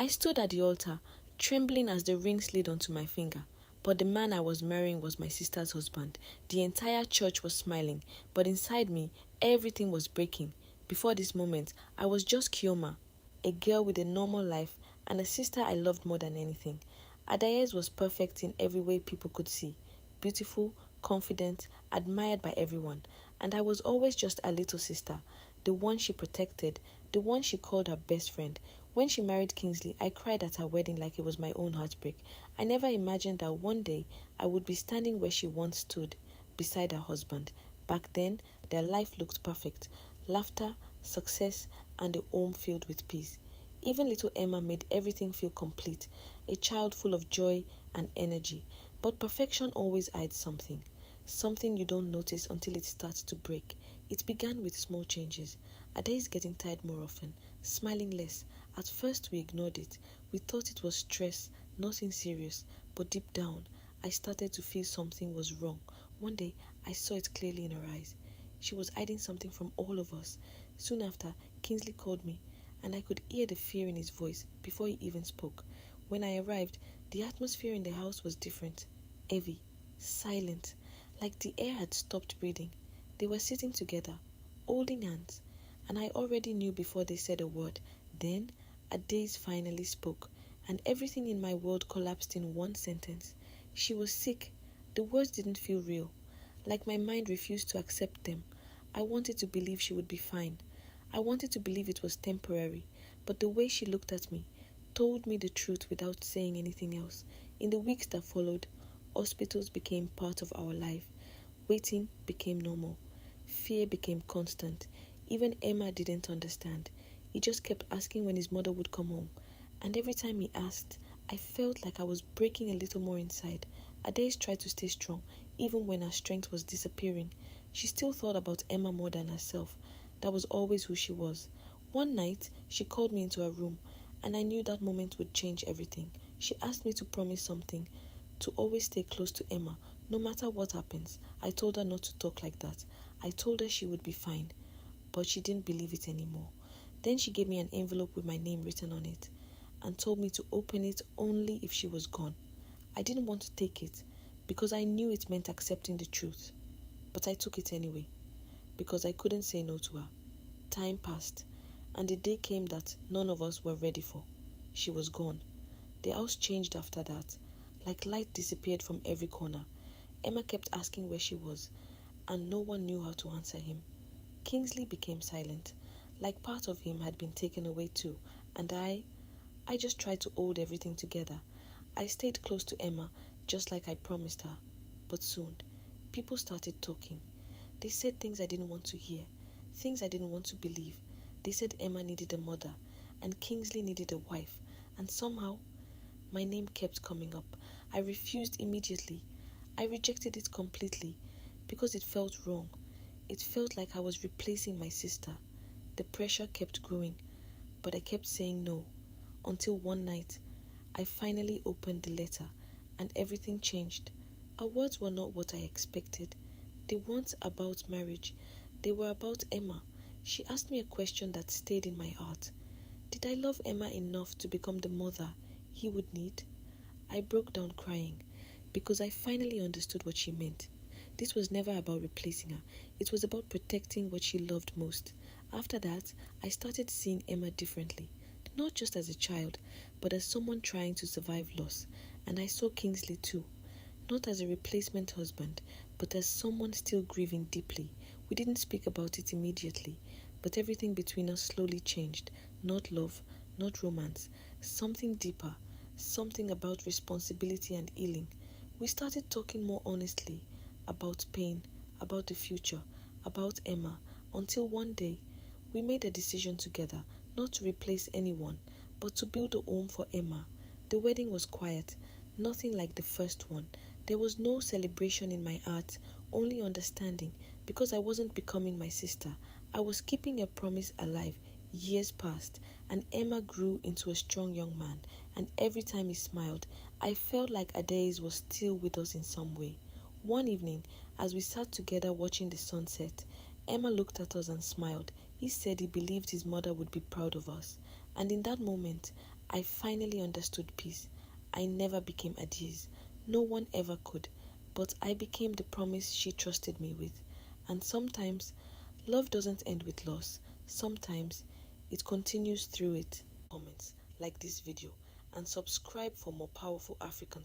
I stood at the altar, trembling as the ring slid onto my finger. But the man I was marrying was my sister's husband. The entire church was smiling, but inside me, everything was breaking. Before this moment, I was just Chioma, a girl with a normal life and a sister I loved more than anything. Adaeze was perfect in every way people could see. Beautiful, confident, admired by everyone. And I was always just a little sister, the one she protected, the one she called her best friend. When she married Kingsley, I cried at her wedding like it was my own heartbreak. I never imagined that one day I would be standing where she once stood, beside her husband. Back then, their life looked perfect. Laughter, success, and a home filled with peace. Even little Emma made everything feel complete, a child full of joy and energy. But perfection always hides something. Something you don't notice until it starts to break. It began with small changes. Adaeze getting tired more often, smiling less. At first we ignored it. We thought it was stress, nothing serious. But deep down, I started to feel something was wrong. One day, I saw it clearly in her eyes. She was hiding something from all of us. Soon after, Kingsley called me, and I could hear the fear in his voice before he even spoke. When I arrived, the atmosphere in the house was different. Heavy, silent, like the air had stopped breathing. They were sitting together, holding hands, and I already knew before they said a word. Then, Adaeze finally spoke, and everything in my world collapsed in one sentence. She was sick. The words didn't feel real, like my mind refused to accept them. I wanted to believe she would be fine. I wanted to believe it was temporary, but the way she looked at me told me the truth without saying anything else. In the weeks that followed, hospitals became part of our life. Waiting became normal. Fear became constant. Even Emma didn't understand. He just kept asking when his mother would come home. And every time he asked, I felt like I was breaking a little more inside. Adaeze tried to stay strong, even when her strength was disappearing. She still thought about Emma more than herself. That was always who she was. One night, she called me into her room, and I knew that moment would change everything. She asked me to promise something, to always stay close to Emma, no matter what happens. I told her not to talk like that. I told her she would be fine, but she didn't believe it anymore. Then she gave me an envelope with my name written on it, and told me to open it only if she was gone. I didn't want to take it, because I knew it meant accepting the truth. But I took it anyway, because I couldn't say no to her. Time passed, and the day came that none of us were ready for. She was gone. The house changed after that, like light disappeared from every corner. Emma kept asking where she was, and no one knew how to answer him. Kingsley became silent, like part of him had been taken away too, and I just tried to hold everything together. I stayed close to Emma, just like I promised her. But soon, people started talking. They said things I didn't want to hear, things I didn't want to believe. They said Emma needed a mother, and Kingsley needed a wife, and somehow, my name kept coming up. I refused immediately. I rejected it completely, because it felt wrong. It felt like I was replacing my sister. The pressure kept growing, but I kept saying no, until one night, I finally opened the letter, and everything changed. Her words were not what I expected. They weren't about marriage. They were about Emma. She asked me a question that stayed in my heart. Did I love Emma enough to become the mother he would need? I broke down crying, because I finally understood what she meant. This was never about replacing her. It was about protecting what she loved most. After that, I started seeing Emma differently. Not just as a child, but as someone trying to survive loss. And I saw Kingsley too. Not as a replacement husband, but as someone still grieving deeply. We didn't speak about it immediately, but everything between us slowly changed. Not love, not romance. Something deeper. Something about responsibility and healing. We started talking more honestly about pain, about the future, about Emma, until one day, we made a decision together, not to replace anyone, but to build a home for Emma. The wedding was quiet, nothing like the first one. There was no celebration in my heart, only understanding, because I wasn't becoming my sister. I was keeping a promise alive. Years passed, and Emma grew into a strong young man, and every time he smiled, I felt like Adaeze was still with us in some way. One evening, as we sat together watching the sunset, Emma looked at us and smiled. He said he believed his mother would be proud of us. And in that moment, I finally understood peace. I never became Adaeze. No one ever could. But I became the promise she trusted me with. And sometimes, love doesn't end with loss. Sometimes, it continues through it. Comments, like this video, and subscribe for more powerful African